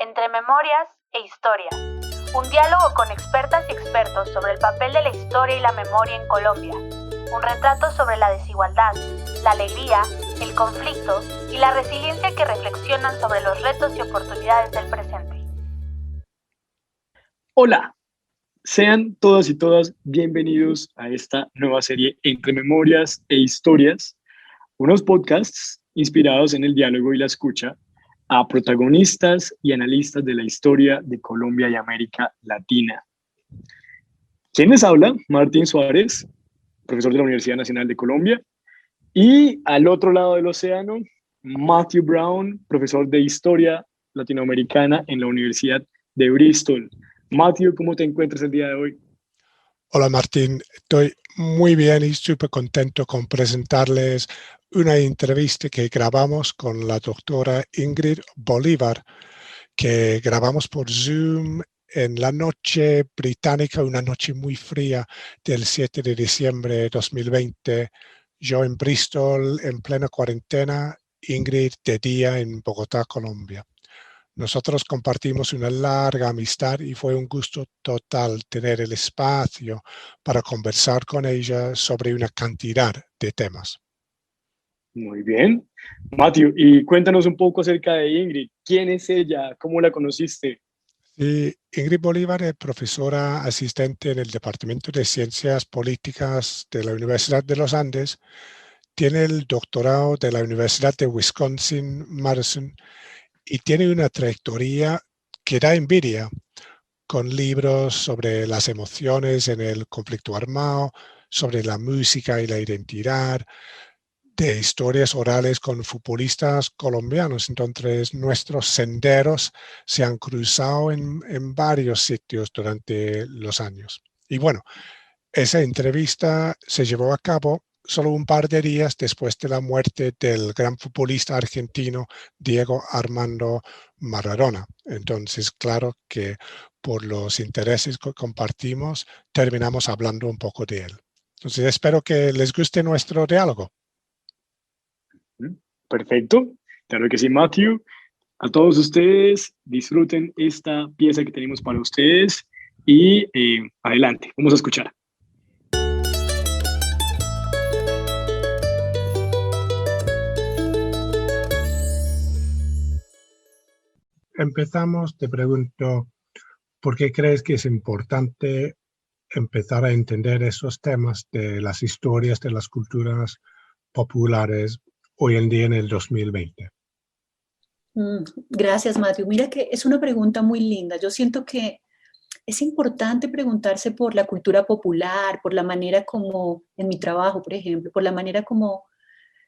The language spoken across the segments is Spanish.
Entre memorias e historias. Un diálogo con expertas y expertos sobre el papel de la historia y la memoria en Colombia. Un retrato sobre la desigualdad, la alegría, el conflicto y la resiliencia que reflexionan sobre los retos y oportunidades del presente. Hola, sean todas y todas bienvenidos a esta nueva serie Entre Memorias e Historias, unos podcasts inspirados en el diálogo y la escucha a protagonistas y analistas de la historia de Colombia y América Latina. ¿Quién les habla? Martín Suárez, profesor de la Universidad Nacional de Colombia, y al otro lado del océano, Matthew Brown, profesor de Historia Latinoamericana en la Universidad de Bristol. Matthew, ¿cómo te encuentras el día de hoy? Hola Martín, estoy muy bien y súper contento con presentarles una entrevista que grabamos con la doctora Ingrid Bolívar, que grabamos por Zoom en la noche británica, una noche muy fría del 7 de diciembre de 2020. Yo en Bristol en plena cuarentena, Ingrid de día en Bogotá, Colombia. Nosotros compartimos una larga amistad y fue un gusto total tener el espacio para conversar con ella sobre una cantidad de temas. Muy bien. Matthew, y cuéntanos un poco acerca de Ingrid. ¿Quién es ella? ¿Cómo la conociste? Sí, Ingrid Bolívar es profesora asistente en el Departamento de Ciencias Políticas de la Universidad de los Andes. Tiene el doctorado de la Universidad de Wisconsin-Madison y tiene una trayectoria que da envidia, con libros sobre las emociones en el conflicto armado, sobre la música y la identidad, de historias orales con futbolistas colombianos. Entonces, nuestros senderos se han cruzado en varios sitios durante los años. Y bueno, esa entrevista se llevó a cabo solo un par de días después de la muerte del gran futbolista argentino Diego Armando Maradona. Entonces, claro que por los intereses que compartimos, terminamos hablando un poco de él. Entonces, espero que les guste nuestro diálogo. Perfecto. Claro que sí, Matthew. A todos ustedes, disfruten esta pieza que tenemos para ustedes y adelante, vamos a escuchar. Empezamos, te pregunto, ¿por qué crees que es importante empezar a entender esos temas de las historias de las culturas populares hoy en día en el 2020? Gracias, Matthew. Mira que es una pregunta muy linda. Yo siento que es importante preguntarse por la cultura popular, por la manera como, en mi trabajo, por ejemplo, por la manera como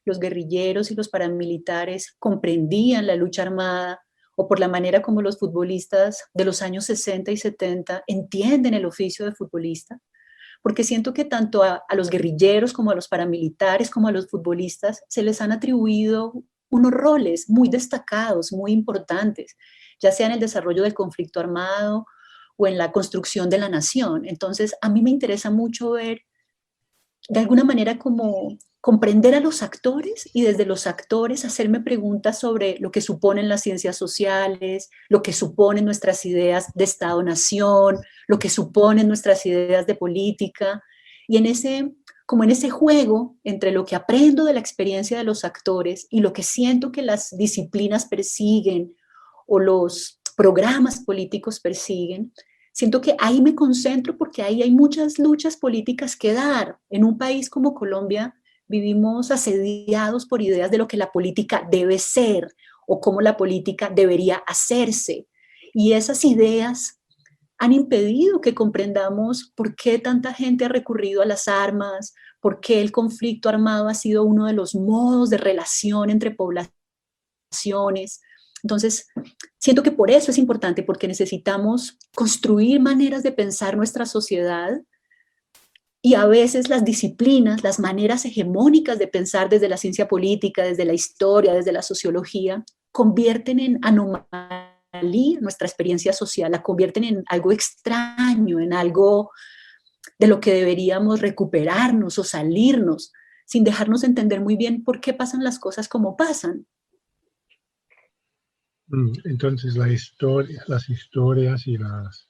los guerrilleros y los paramilitares comprendían la lucha armada, o por la manera como los futbolistas de los años 60 y 70 entienden el oficio de futbolista, porque siento que tanto a los guerrilleros como a los paramilitares como a los futbolistas se les han atribuido unos roles muy destacados, muy importantes, ya sea en el desarrollo del conflicto armado o en la construcción de la nación. Entonces, a mí me interesa mucho ver, de alguna manera, como comprender a los actores y desde los actores hacerme preguntas sobre lo que suponen las ciencias sociales, lo que suponen nuestras ideas de Estado-nación, lo que suponen nuestras ideas de política. Y en ese juego entre lo que aprendo de la experiencia de los actores y lo que siento que las disciplinas persiguen o los programas políticos persiguen, siento que ahí me concentro porque ahí hay muchas luchas políticas que dar. En un país como Colombia vivimos asediados por ideas de lo que la política debe ser o cómo la política debería hacerse. Y esas ideas han impedido que comprendamos por qué tanta gente ha recurrido a las armas, por qué el conflicto armado ha sido uno de los modos de relación entre poblaciones. Entonces, siento que por eso es importante, porque necesitamos construir maneras de pensar nuestra sociedad y a veces las disciplinas, las maneras hegemónicas de pensar desde la ciencia política, desde la historia, desde la sociología, convierten en anomalía nuestra experiencia social, la convierten en algo extraño, en algo de lo que deberíamos recuperarnos o salirnos, sin dejarnos entender muy bien por qué pasan las cosas como pasan. Entonces las historias y las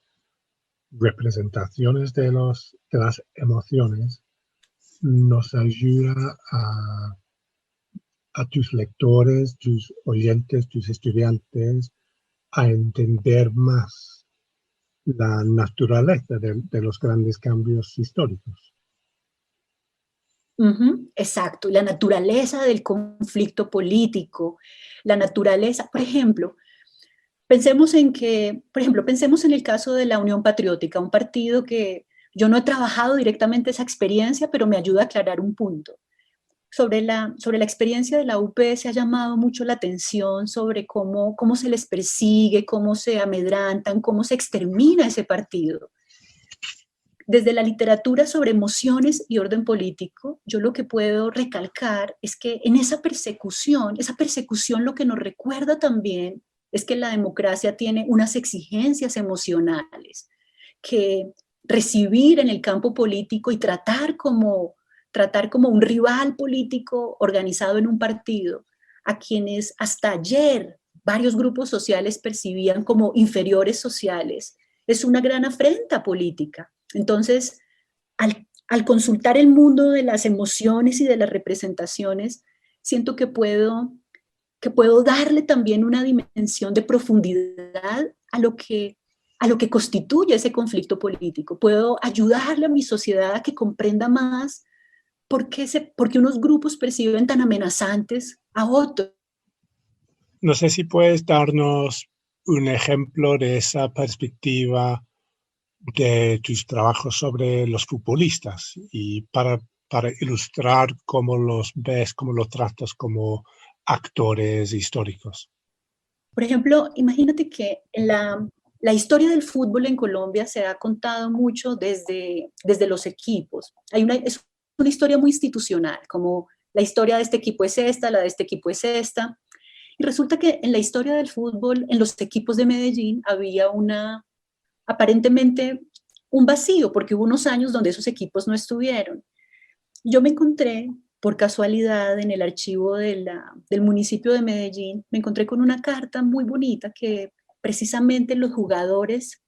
representaciones de las emociones nos ayuda a tus lectores, tus oyentes, tus estudiantes a entender más la naturaleza de los grandes cambios históricos. Exacto, la naturaleza del conflicto político, la naturaleza, por ejemplo, pensemos en el caso de la Unión Patriótica, un partido que yo no he trabajado directamente esa experiencia, pero me ayuda a aclarar un punto. Sobre la experiencia de la UP se ha llamado mucho la atención sobre cómo se les persigue, cómo se amedrantan, cómo se extermina ese partido. Desde la literatura sobre emociones y orden político, yo lo que puedo recalcar es que en esa persecución lo que nos recuerda también es que la democracia tiene unas exigencias emocionales, que recibir en el campo político y tratar como un rival político organizado en un partido, a quienes hasta ayer varios grupos sociales percibían como inferiores sociales, es una gran afrenta política. Entonces, al consultar el mundo de las emociones y de las representaciones, siento que puedo darle también una dimensión de profundidad a lo que constituye ese conflicto político. Puedo ayudarle a mi sociedad a que comprenda más por qué unos grupos perciben tan amenazantes a otros. No sé si puedes darnos un ejemplo de esa perspectiva de tus trabajos sobre los futbolistas y para ilustrar cómo los ves, cómo los tratas como actores históricos. Por ejemplo, imagínate que la historia del fútbol en Colombia se ha contado mucho desde los equipos. Es una historia muy institucional, como la historia de este equipo es esta, la de este equipo es esta. Y resulta que en la historia del fútbol, en los equipos de Medellín, había aparentemente un vacío, porque hubo unos años donde esos equipos no estuvieron. Yo me encontré, por casualidad, en el archivo del municipio de Medellín, me encontré con una carta muy bonita que precisamente los jugadores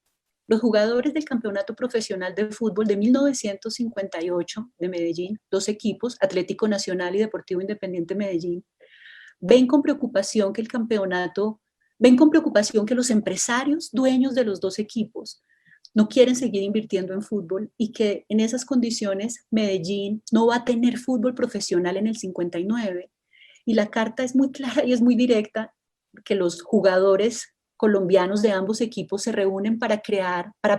del campeonato profesional de fútbol de 1958 de Medellín, 2 equipos, Atlético Nacional y Deportivo Independiente Medellín, ven con preocupación que los empresarios dueños de los 2 equipos no quieren seguir invirtiendo en fútbol y que en esas condiciones Medellín no va a tener fútbol profesional en el 59. Y la carta es muy clara y es muy directa, que los jugadores colombianos de ambos equipos se reúnen para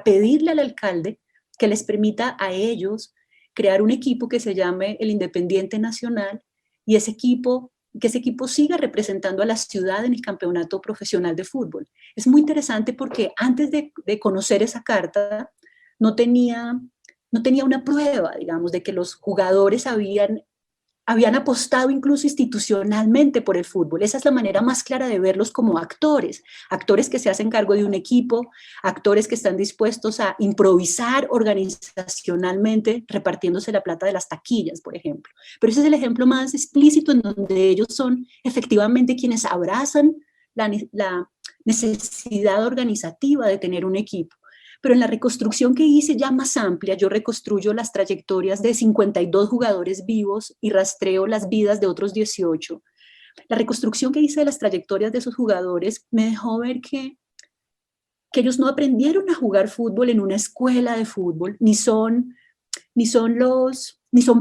pedirle al alcalde que les permita a ellos crear un equipo que se llame el Independiente Nacional y que ese equipo siga representando a la ciudad en el campeonato profesional de fútbol. Es muy interesante porque antes de conocer esa carta no tenía una prueba, digamos, de que los jugadores habían apostado incluso institucionalmente por el fútbol. Esa es la manera más clara de verlos como actores que se hacen cargo de un equipo, actores que están dispuestos a improvisar organizacionalmente repartiéndose la plata de las taquillas, por ejemplo. Pero ese es el ejemplo más explícito en donde ellos son efectivamente quienes abrazan la necesidad organizativa de tener un equipo. Pero en la reconstrucción que hice ya más amplia, yo reconstruyo las trayectorias de 52 jugadores vivos y rastreo las vidas de otros 18. La reconstrucción que hice de las trayectorias de esos jugadores me dejó ver que ellos no aprendieron a jugar fútbol en una escuela de fútbol, ni son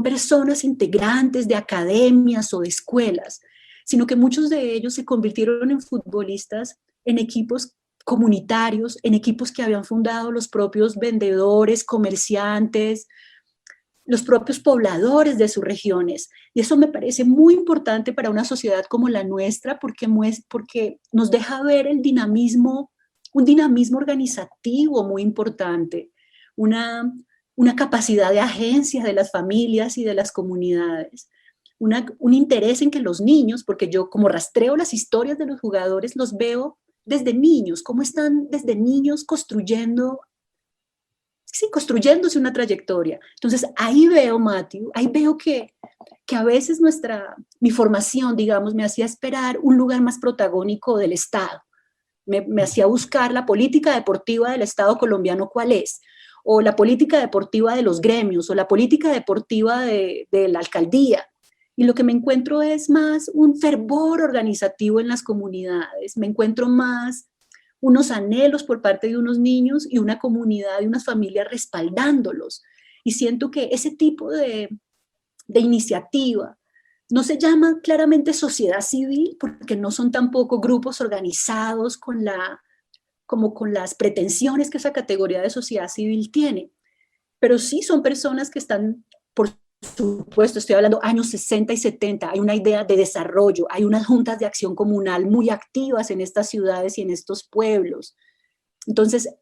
personas integrantes de academias o de escuelas, sino que muchos de ellos se convirtieron en futbolistas en equipos comunitarios, en equipos que habían fundado los propios vendedores, comerciantes, los propios pobladores de sus regiones. Y eso me parece muy importante para una sociedad como la nuestra porque nos deja ver un dinamismo organizativo muy importante, una capacidad de agencia de las familias y de las comunidades, un interés en que los niños, porque yo como rastreo las historias de los jugadores, los veo desde niños, cómo están desde niños construyéndose una trayectoria. Entonces ahí veo, Matthew, que a veces mi formación, digamos, me hacía esperar un lugar más protagónico del Estado, me hacía buscar la política deportiva del Estado colombiano, cuál es, o la política deportiva de los gremios, o la política deportiva de la alcaldía. Y lo que me encuentro es más un fervor organizativo en las comunidades, me encuentro más unos anhelos por parte de unos niños y una comunidad y unas familias respaldándolos. Y siento que ese tipo de iniciativa no se llama claramente sociedad civil, porque no son tampoco grupos organizados como con las pretensiones que esa categoría de sociedad civil tiene, pero sí son personas que están, por supuesto, estoy hablando años 60 y 70, hay una idea de desarrollo, hay unas juntas de acción comunal muy activas en estas ciudades y en estos pueblos. Entonces,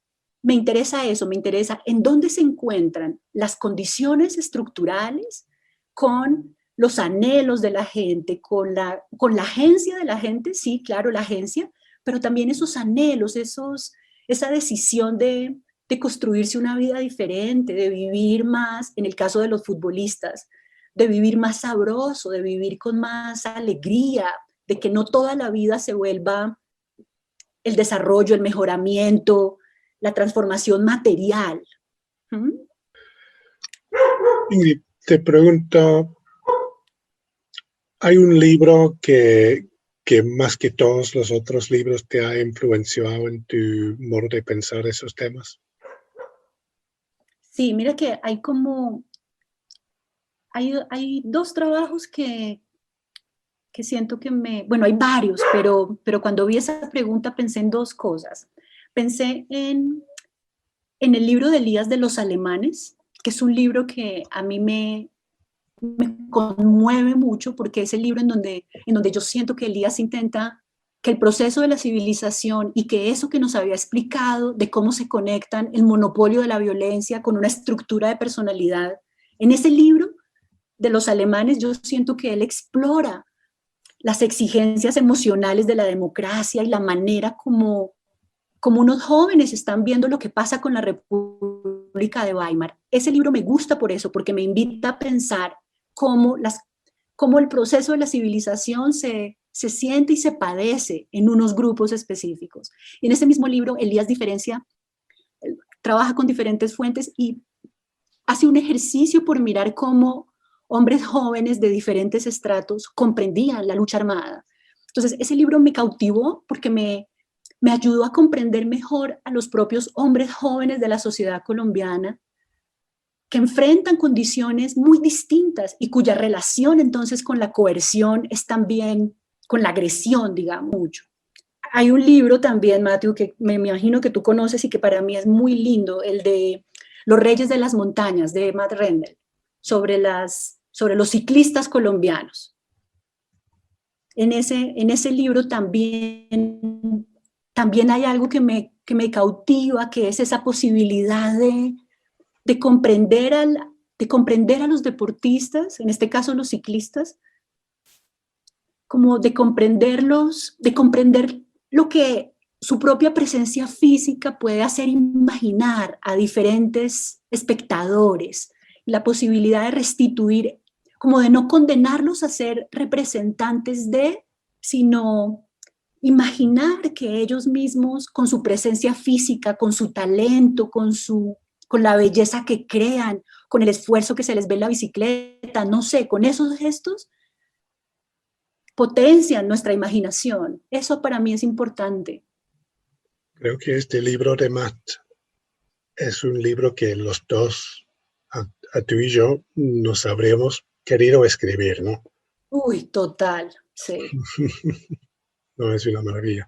me interesa eso, me interesa en dónde se encuentran las condiciones estructurales con los anhelos de la gente, con la agencia de la gente, sí, claro, la agencia, pero también esos anhelos, esa decisión de construirse una vida diferente, de vivir más, en el caso de los futbolistas, de vivir más sabroso, de vivir con más alegría, de que no toda la vida se vuelva el desarrollo, el mejoramiento, la transformación material. Ingrid, te pregunto, ¿hay un libro que más que todos los otros libros te ha influenciado en tu modo de pensar esos temas? Sí, mira que hay dos trabajos que siento que bueno, hay varios, pero cuando vi esa pregunta pensé en dos cosas. Pensé en el libro de Elías de los Alemanes, que es un libro que a mí me conmueve mucho, porque es el libro en donde yo siento que Elías intenta que el proceso de la civilización y que eso que nos había explicado de cómo se conectan el monopolio de la violencia con una estructura de personalidad, en ese libro de los alemanes yo siento que él explora las exigencias emocionales de la democracia y la manera como unos jóvenes están viendo lo que pasa con la República de Weimar. Ese libro me gusta por eso, porque me invita a pensar cómo el proceso de la civilización se siente y se padece en unos grupos específicos. Y en ese mismo libro, Elías trabaja con diferentes fuentes y hace un ejercicio por mirar cómo hombres jóvenes de diferentes estratos comprendían la lucha armada. Entonces, ese libro me cautivó porque me ayudó a comprender mejor a los propios hombres jóvenes de la sociedad colombiana que enfrentan condiciones muy distintas y cuya relación entonces con la coerción es también con la agresión, digamos, mucho. Hay un libro también, Matthew, que me imagino que tú conoces y que para mí es muy lindo, el de Los Reyes de las Montañas, de Matt Rendell, sobre los ciclistas colombianos. En ese libro también hay algo que me cautiva, que es esa posibilidad de comprender a los deportistas, en este caso los ciclistas, como de comprender lo que su propia presencia física puede hacer imaginar a diferentes espectadores, la posibilidad de restituir, como de no condenarlos a ser representantes sino imaginar que ellos mismos, con su presencia física, con su talento, con la belleza que crean, con el esfuerzo que se les ve en la bicicleta, no sé, con esos gestos, potencian nuestra imaginación. Eso para mí es importante. Creo que este libro de Matt es un libro que los dos, a tú y yo, nos habríamos querido escribir, ¿no? Uy, total, sí. No, es una maravilla.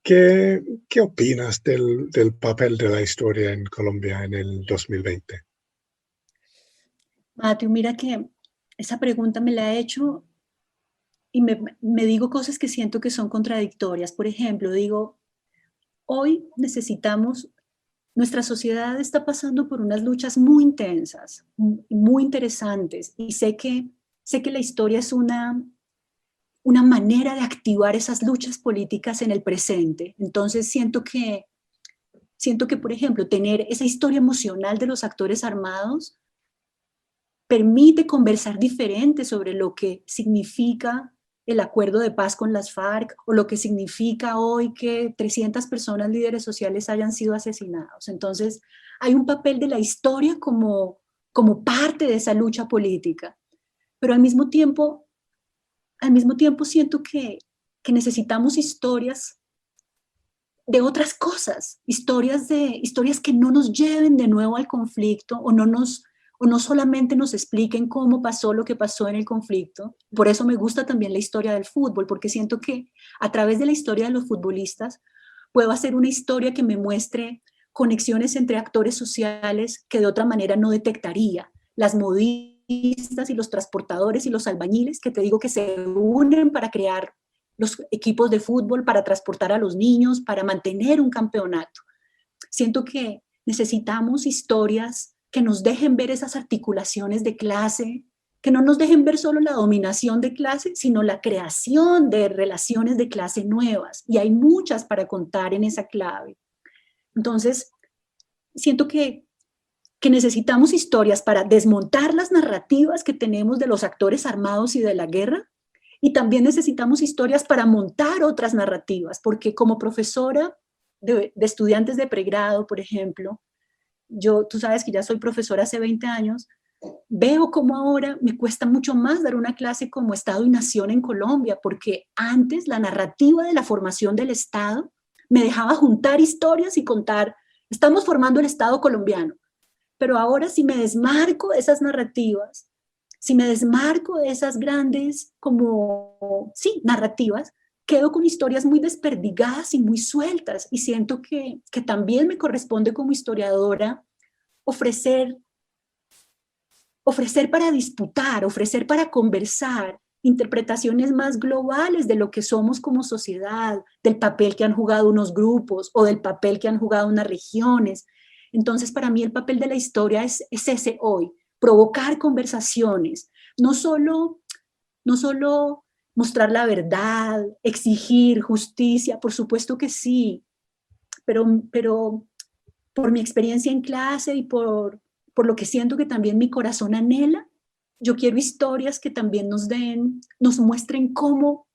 ¿Qué opinas del papel de la historia en Colombia en el 2020? Matthew, mira que esa pregunta me la he hecho y me digo cosas que siento que son contradictorias. Por ejemplo, digo, hoy nuestra sociedad está pasando por unas luchas muy intensas, muy interesantes, y sé que la historia es una manera de activar esas luchas políticas en el presente. Entonces siento que, por ejemplo, tener esa historia emocional de los actores armados permite conversar diferente sobre lo que significa el acuerdo de paz con las FARC o lo que significa hoy que 300 personas líderes sociales hayan sido asesinados. Entonces, hay un papel de la historia como parte de esa lucha política, pero al mismo tiempo siento que necesitamos historias de otras cosas, historias que no nos lleven de nuevo al conflicto o no solamente nos expliquen cómo pasó lo que pasó en el conflicto. Por eso me gusta también la historia del fútbol, porque siento que a través de la historia de los futbolistas puedo hacer una historia que me muestre conexiones entre actores sociales que de otra manera no detectaría. Las modistas y los transportadores y los albañiles que te digo que se unen para crear los equipos de fútbol, para transportar a los niños, para mantener un campeonato. Siento que necesitamos historias que nos dejen ver esas articulaciones de clase, que no nos dejen ver solo la dominación de clase, sino la creación de relaciones de clase nuevas. Y hay muchas para contar en esa clave. Entonces, siento que necesitamos historias para desmontar las narrativas que tenemos de los actores armados y de la guerra, y también necesitamos historias para montar otras narrativas, porque como profesora de estudiantes de pregrado, por ejemplo, tú sabes que ya soy profesora hace 20 años, veo cómo ahora me cuesta mucho más dar una clase como Estado y Nación en Colombia, porque antes la narrativa de la formación del Estado me dejaba juntar historias y contar, estamos formando el Estado colombiano, pero ahora si me desmarco de esas narrativas, si me desmarco de esas grandes narrativas, quedo con historias muy desperdigadas y muy sueltas, y siento que también me corresponde como historiadora ofrecer para disputar, ofrecer para conversar interpretaciones más globales de lo que somos como sociedad, del papel que han jugado unos grupos o del papel que han jugado unas regiones. Entonces, para mí el papel de la historia es ese hoy, provocar conversaciones, no solo mostrar la verdad, exigir justicia, por supuesto que sí, pero por mi experiencia en clase y por lo que siento que también mi corazón anhela, yo quiero historias que también nos muestren cómo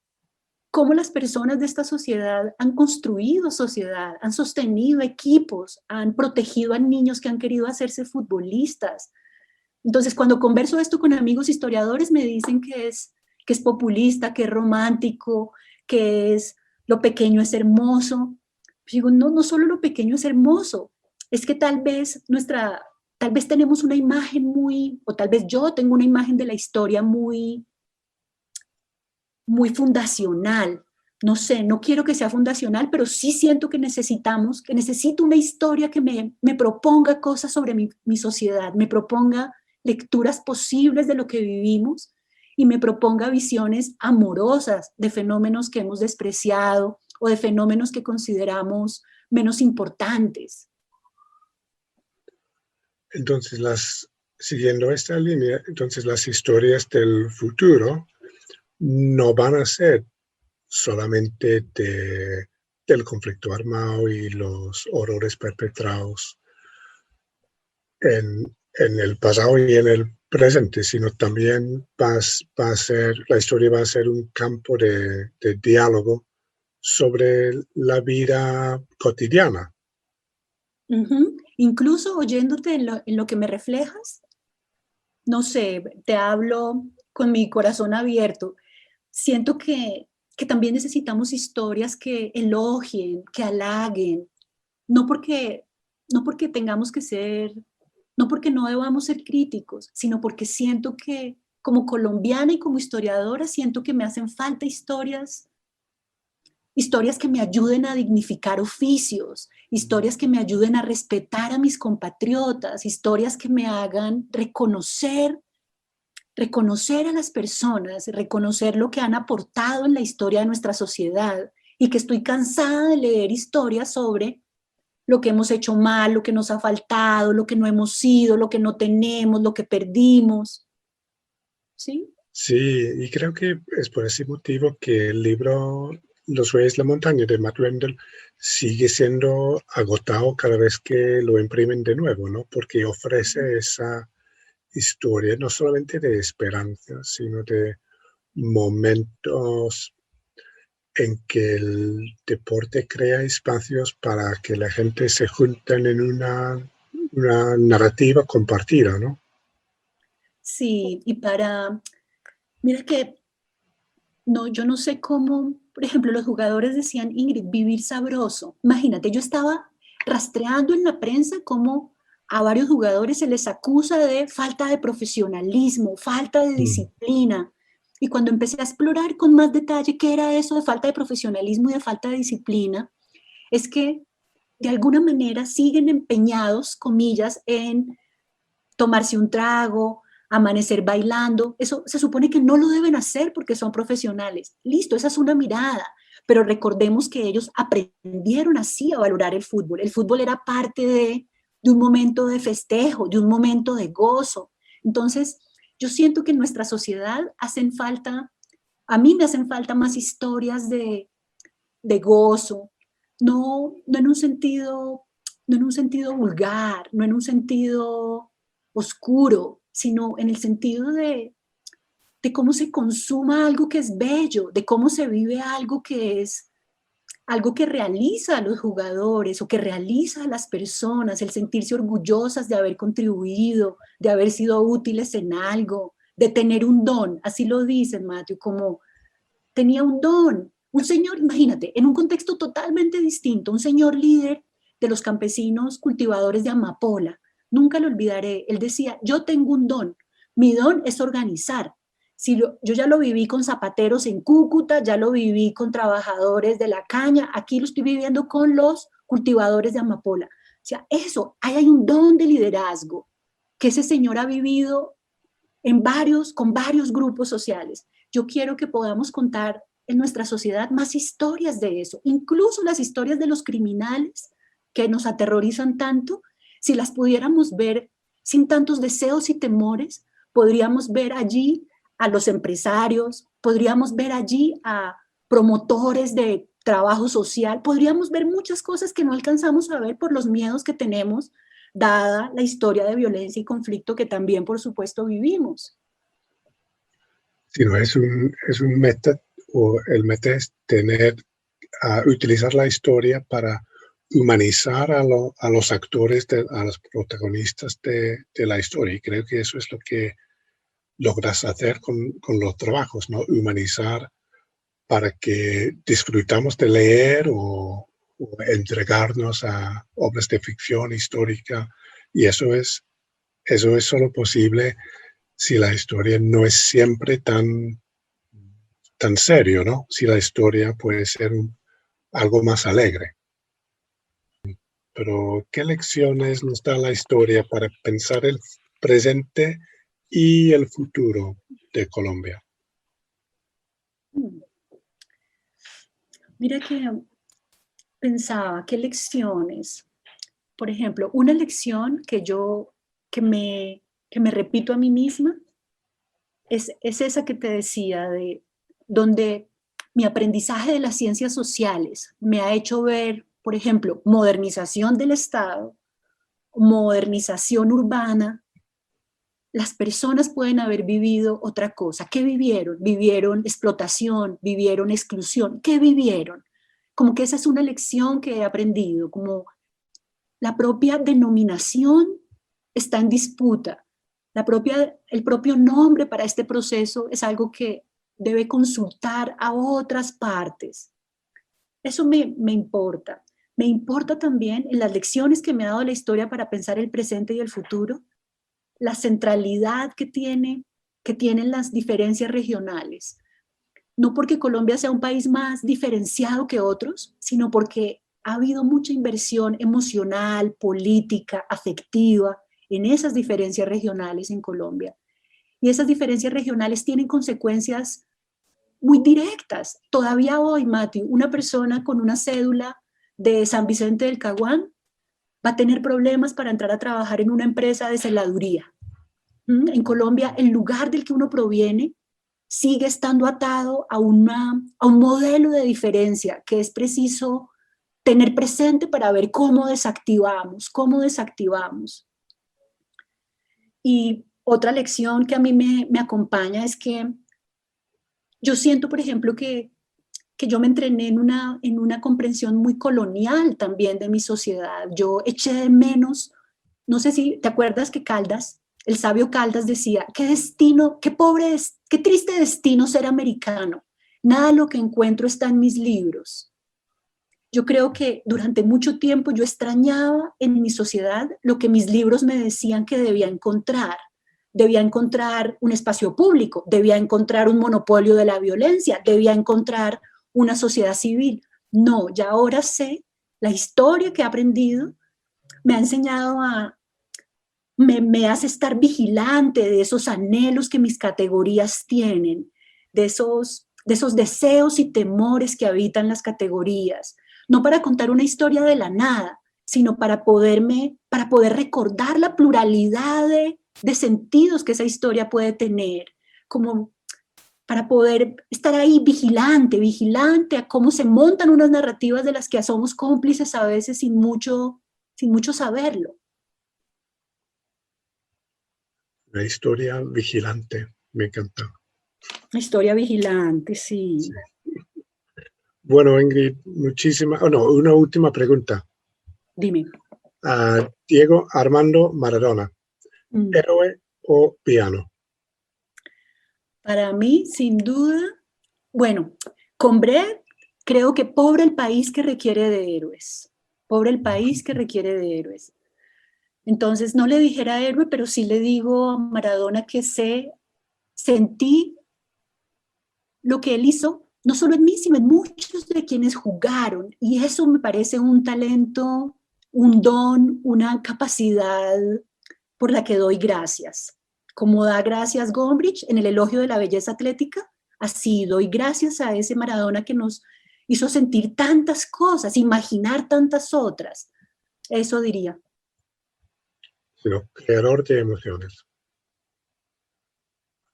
las personas de esta sociedad han construido sociedad, han sostenido equipos, han protegido a niños que han querido hacerse futbolistas. Entonces, cuando converso esto con amigos historiadores, me dicen que es populista, que es romántico, que es lo pequeño es hermoso. Yo digo, no solo lo pequeño es hermoso, es que tal vez tenemos una imagen o tal vez yo tengo una imagen de la historia muy fundacional. No sé, no quiero que sea fundacional, pero sí siento que necesito una historia que me proponga cosas sobre mi sociedad, me proponga lecturas posibles de lo que vivimos y me proponga visiones amorosas de fenómenos que hemos despreciado o de fenómenos que consideramos menos importantes. Entonces, siguiendo esta línea, entonces las historias del futuro no van a ser solamente del conflicto armado y los horrores perpetrados en el pasado y en el presente, sino también la historia va a ser un campo de diálogo sobre la vida cotidiana. Uh-huh. Incluso oyéndote en lo que me reflejas, no sé, te hablo con mi corazón abierto. Siento que también necesitamos historias que elogien, que halaguen, no porque tengamos que ser, no porque no debamos ser críticos, sino porque siento que como colombiana y como historiadora, siento que me hacen falta historias que me ayuden a dignificar oficios, historias que me ayuden a respetar a mis compatriotas, historias que me hagan reconocer a las personas, reconocer lo que han aportado en la historia de nuestra sociedad, y que estoy cansada de leer historias sobre lo que hemos hecho mal, lo que nos ha faltado, lo que no hemos sido, lo que no tenemos, lo que perdimos. ¿Sí? Sí, y creo que es por ese motivo que el libro Los Reyes de la Montaña de Matt Rendell sigue siendo agotado cada vez que lo imprimen de nuevo, ¿no? Porque ofrece historia, no solamente de esperanza, sino de momentos en que el deporte crea espacios para que la gente se junten en una narrativa compartida, ¿no? Sí, mira que, no, yo no sé cómo, por ejemplo, los jugadores decían, Ingrid, vivir sabroso. Imagínate, yo estaba rastreando en la prensa cómo a varios jugadores se les acusa de falta de profesionalismo, falta de disciplina. Y cuando empecé a explorar con más detalle qué era eso de falta de profesionalismo y de falta de disciplina, es que de alguna manera siguen empeñados, comillas, en tomarse un trago, amanecer bailando. Eso se supone que no lo deben hacer porque son profesionales. Listo, esa es una mirada. Pero recordemos que ellos aprendieron así a valorar el fútbol. El fútbol era parte de un momento de festejo, de un momento de gozo. Entonces, yo siento que en nuestra sociedad hacen falta, a mí me hacen falta más historias de gozo, no en un sentido, no en un sentido vulgar, no en un sentido oscuro, sino en el sentido de cómo se consuma algo que es bello, de cómo se vive algo que es algo que realiza a los jugadores o que realiza a las personas, el sentirse orgullosas de haber contribuido, de haber sido útiles en algo, de tener un don, así lo dicen, Matthew, como tenía un don. Un señor, imagínate, en un contexto totalmente distinto, un señor líder de los campesinos cultivadores de amapola. Nunca lo olvidaré. Él decía, yo tengo un don. Mi don es organizar. Yo ya lo viví con zapateros en Cúcuta, ya lo viví con trabajadores de la caña, aquí lo estoy viviendo con los cultivadores de amapola. O sea, eso, ahí hay un don de liderazgo que ese señor ha vivido con varios grupos sociales. Yo quiero que podamos contar en nuestra sociedad más historias de eso, incluso las historias de los criminales que nos aterrorizan tanto, si las pudiéramos ver sin tantos deseos y temores, podríamos ver allí a los empresarios, podríamos ver allí a promotores de trabajo social, podríamos ver muchas cosas que no alcanzamos a ver por los miedos que tenemos, dada la historia de violencia y conflicto que también, por supuesto, vivimos. Sí, no, es un meta, o el meta es utilizar la historia para humanizar a los actores, a los protagonistas de la historia. Y creo que eso es lo que logras hacer con los trabajos, ¿no? Humanizar para que disfrutamos de leer o entregarnos a obras de ficción histórica. Y eso es solo posible si la historia no es siempre tan serio, ¿no? Si la historia puede ser algo más alegre. Pero, ¿qué lecciones nos da la historia para pensar el presente y el futuro de Colombia? Mira que pensaba, ¿qué lecciones? Por ejemplo, una lección que me repito a mí misma es esa que te decía, donde mi aprendizaje de las ciencias sociales me ha hecho ver, por ejemplo, modernización del Estado, modernización urbana. Las personas pueden haber vivido otra cosa. ¿Qué vivieron? Vivieron explotación, vivieron exclusión. ¿Qué vivieron? Como que esa es una lección que he aprendido, como la propia denominación está en disputa. El propio nombre para este proceso es algo que debe consultar a otras partes. Eso me importa. Me importa también en las lecciones que me ha dado la historia para pensar el presente y el futuro, la centralidad que tienen las diferencias regionales. No porque Colombia sea un país más diferenciado que otros, sino porque ha habido mucha inversión emocional, política, afectiva en esas diferencias regionales en Colombia. Y esas diferencias regionales tienen consecuencias muy directas. Todavía hoy, Matthew, una persona con una cédula de San Vicente del Caguán va a tener problemas para entrar a trabajar en una empresa de celaduría. En Colombia, el lugar del que uno proviene sigue estando atado a un modelo de diferencia que es preciso tener presente para ver cómo desactivamos. Y otra lección que a mí me acompaña es que yo siento, por ejemplo, que yo me entrené en una comprensión muy colonial también de mi sociedad. Yo eché de menos, no sé si te acuerdas que Caldas, el sabio Caldas decía, qué destino, qué pobre, qué triste destino ser americano. Nada de lo que encuentro está en mis libros. Yo creo que durante mucho tiempo yo extrañaba en mi sociedad lo que mis libros me decían que debía encontrar. Debía encontrar un espacio público, debía encontrar un monopolio de la violencia, debía encontrar una sociedad civil. No, ya ahora sé, la historia que he aprendido me ha enseñado me hace estar vigilante de esos anhelos que mis categorías tienen, de esos deseos y temores que habitan las categorías, no para contar una historia de la nada, sino para poder recordar la pluralidad de sentidos que esa historia puede tener, como para poder estar ahí vigilante a cómo se montan unas narrativas de las que somos cómplices a veces sin mucho saberlo. La historia vigilante, me encanta. La historia vigilante, sí. Bueno, Ingrid, una última pregunta. Dime. Diego Armando Maradona, ¿héroe o villano? Para mí, sin duda, bueno, con Brecht, creo que pobre el país que requiere de héroes. Pobre el país que requiere de héroes. Entonces, no le dijera héroe, pero sí le digo a Maradona que sentí lo que él hizo, no solo en mí, sino en muchos de quienes jugaron. Y eso me parece un talento, un don, una capacidad por la que doy gracias. Como da gracias Gombrich en el elogio de la belleza atlética, así doy gracias a ese Maradona que nos hizo sentir tantas cosas, imaginar tantas otras. Eso diría. Sino creador de emociones.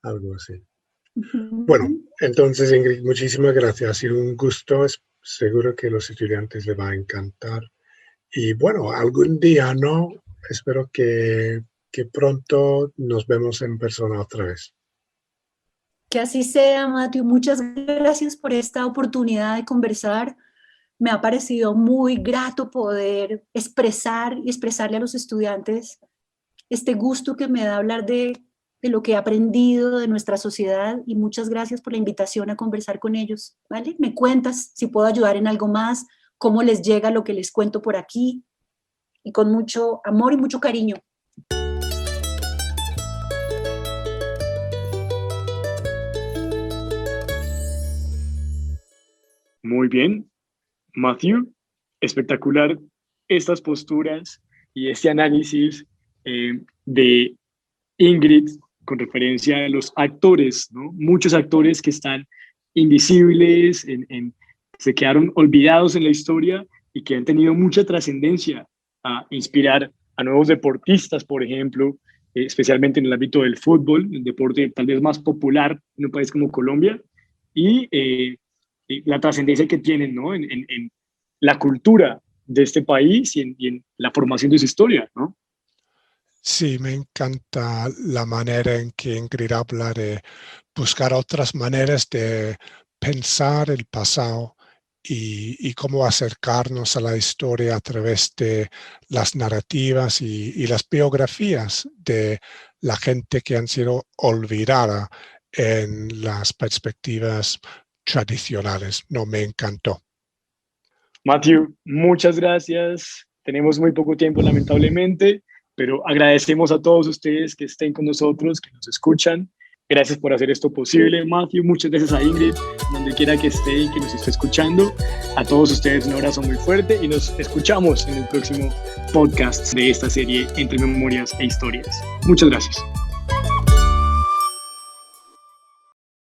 Algo así. Bueno, entonces Ingrid, muchísimas gracias. Ha sido un gusto. Seguro que a los estudiantes les va a encantar. Y bueno, algún día, ¿no? Espero que pronto nos vemos en persona otra vez. Que así sea, Matthew. Muchas gracias por esta oportunidad de conversar. Me ha parecido muy grato poder expresarle a los estudiantes este gusto que me da hablar de lo que he aprendido de nuestra sociedad, y muchas gracias por la invitación a conversar con ellos, ¿vale? Me cuentas si puedo ayudar en algo más, cómo les llega lo que les cuento por aquí, y con mucho amor y mucho cariño. Muy bien, Matthew, espectacular estas posturas y este análisis de Ingrid con referencia a los actores, ¿no? Muchos actores que están invisibles, se quedaron olvidados en la historia y que han tenido mucha trascendencia a inspirar a nuevos deportistas, por ejemplo, especialmente en el ámbito del fútbol, el deporte tal vez más popular en un país como Colombia, y la trascendencia que tienen, ¿no? en la cultura de este país y en la formación de su historia, ¿no? Sí, me encanta la manera en que Ingrid habla de buscar otras maneras de pensar el pasado y cómo acercarnos a la historia a través de las narrativas y las biografías de la gente que han sido olvidada en las perspectivas tradicionales. No, me encantó. Matthew, muchas gracias. Tenemos muy poco tiempo, lamentablemente, pero agradecemos a todos ustedes que estén con nosotros, que nos escuchan. Gracias por hacer esto posible, Matthew. Muchas gracias a Ingrid, donde quiera que esté y que nos esté escuchando. A todos ustedes un abrazo muy fuerte y nos escuchamos en el próximo podcast de esta serie Entre Memorias e Historias. Muchas gracias.